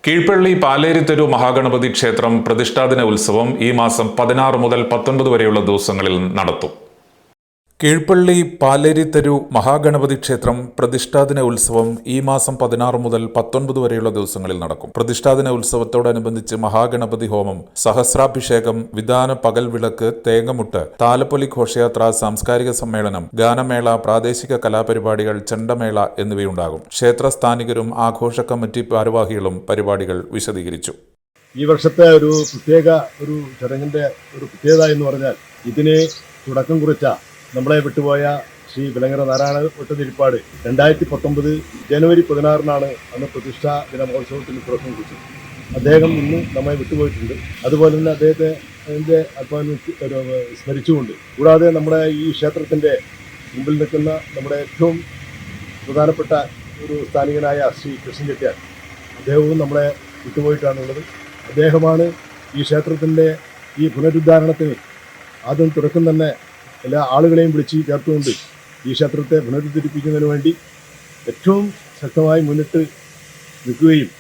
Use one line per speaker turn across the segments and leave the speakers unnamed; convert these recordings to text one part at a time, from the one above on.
കീഴ്പള്ളി പാലേരിത്തെരു മഹാഗണപതി ക്ഷേത്രം പ്രതിഷ്ഠാദിന ഉത്സവം ഈ മാസം 16 മുതൽ 19 വരെയുള്ള ദിവസങ്ങളിൽ നടത്തും. കീഴ്പള്ളി പാലേരിത്തെരു മഹാഗണപതി ക്ഷേത്രം പ്രതിഷ്ഠാദിന ഉത്സവം ഈ മാസം 16 മുതൽ 19 വരെയുള്ള ദിവസങ്ങളിൽ നടക്കും. പ്രതിഷ്ഠാദിന ഉത്സവത്തോടനുബന്ധിച്ച് മഹാഗണപതി ഹോമം, സഹസ്രാഭിഷേകം, വിധാന പകൽ വിളക്ക്, തേങ്ങമുട്ട്, താലപ്പൊലി ഘോഷയാത്ര, സാംസ്കാരിക സമ്മേളനം, ഗാനമേള, പ്രാദേശിക കലാപരിപാടികൾ, ചെണ്ടമേള എന്നിവയുണ്ടാകും. ക്ഷേത്ര സ്ഥാനികരും ആഘോഷ കമ്മിറ്റി ഭാരവാഹികളും പരിപാടികൾ വിശദീകരിച്ചു.
ഈ വർഷത്തെ ഒരു ചടങ്ങിന്റെ പ്രത്യേകത എന്ന് പറഞ്ഞാൽ ഇതിന് തുടക്കം കുറിച്ച നമ്മളെ വിട്ടുപോയ ശ്രീ വിലങ്ങര നാരായണ ഒട്ടതിരിപ്പാട് 2019 ജനുവരി 16 അന്ന് പ്രതിഷ്ഠാ ദിന മഹോത്സവത്തിന് തുടക്കം കുറിച്ചത്. അദ്ദേഹം ഇന്ന് നമ്മെ വിട്ടുപോയിട്ടുണ്ട്. അതുപോലെ തന്നെ അദ്ദേഹത്തെ സ്മരിച്ചുകൊണ്ട്, കൂടാതെ നമ്മുടെ ഈ ക്ഷേത്രത്തിൻ്റെ മുമ്പിൽ നിൽക്കുന്ന നമ്മുടെ ഏറ്റവും പ്രധാനപ്പെട്ട ഒരു സ്ഥാനികനായ ശ്രീ കൃഷ്ണൻ ചെട്ടിയാർ, അദ്ദേഹവും നമ്മളെ വിട്ടുപോയിട്ടാണുള്ളത്. അദ്ദേഹമാണ് ഈ ക്ഷേത്രത്തിൻ്റെ ഈ പുനരുദ്ധാരണത്തിന് ആദ്യം തുടക്കം തന്നെ എല്ലാ ആളുകളെയും വിളിച്ച് ചേർത്തുകൊണ്ട് ഈ ക്ഷേത്രത്തെ പുനരുദ്ധരിപ്പിക്കുന്നതിന് വേണ്ടി ഏറ്റവും ശക്തമായി മുന്നിട്ട് നിൽക്കുകയും,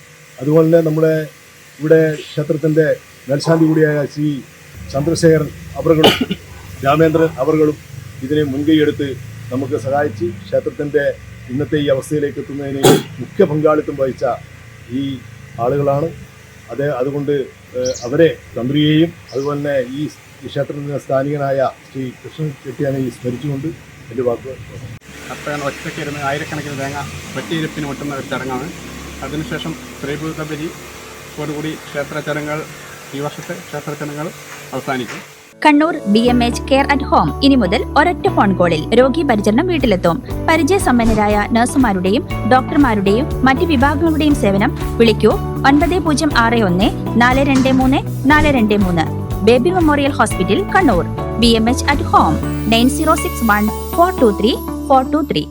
അതുപോലെ തന്നെ നമ്മുടെ ഇവിടെ ക്ഷേത്രത്തിൻ്റെ മേൽശാന്തി കൂടിയായ ശ്രീ ചന്ദ്രശേഖരൻ അവറുകളും രാമേന്ദ്രൻ അവറുകളും ഇതിനെ മുൻകൈയെടുത്ത് നമുക്ക് സഹായിച്ച് ക്ഷേത്രത്തിൻ്റെ ഇന്നത്തെ ഈ അവസ്ഥയിലേക്ക് എത്തുന്നതിന് മുഖ്യ പങ്കാളിത്തം വഹിച്ച ഈ ആളുകളാണ്. അതുകൊണ്ട് അവരെ തന്ത്രിയെയും അതുപോലെ തന്നെ ഈ ക്ഷേത്രത്തിൻ്റെ സ്ഥാനികനായ ശ്രീ കൃഷ്ണൻ ചെട്ടിയാനെ സ്മരിച്ചുകൊണ്ട് എൻ്റെ വാക്കുകൾ.
അത്രയും ഒറ്റയ്ക്കിരുന്ന് ആയിരക്കണക്കിന് തേങ്ങ ഒറ്റയിരുപ്പിന് മുട്ടുന്ന ഒരു ചടങ്ങാണ്. അതിനുശേഷം ശ്രീഭൂത ബലിയോടുകൂടി ക്ഷേത്ര ചടങ്ങുകൾ, ഈ വർഷത്തെ ക്ഷേത്ര ചടങ്ങുകൾ അവസാനിക്കും.
Kannur BMH care at home ഇനി മുതൽ ഒരൊറ്റ ഫോൺ കോളിൽ രോഗി പരിചരണം വീട്ടിലെത്തും. പരിചയസമ്പന്നരായ നഴ്സുമാരുടെയും ഡോക്ടർമാരുടെയും മറ്റ് വിഭാഗങ്ങളുടെയും സേവനം വിളിക്കൂ 9061 423 423. Baby memorial hospital, Kannur. BMH at home 9061 423 423.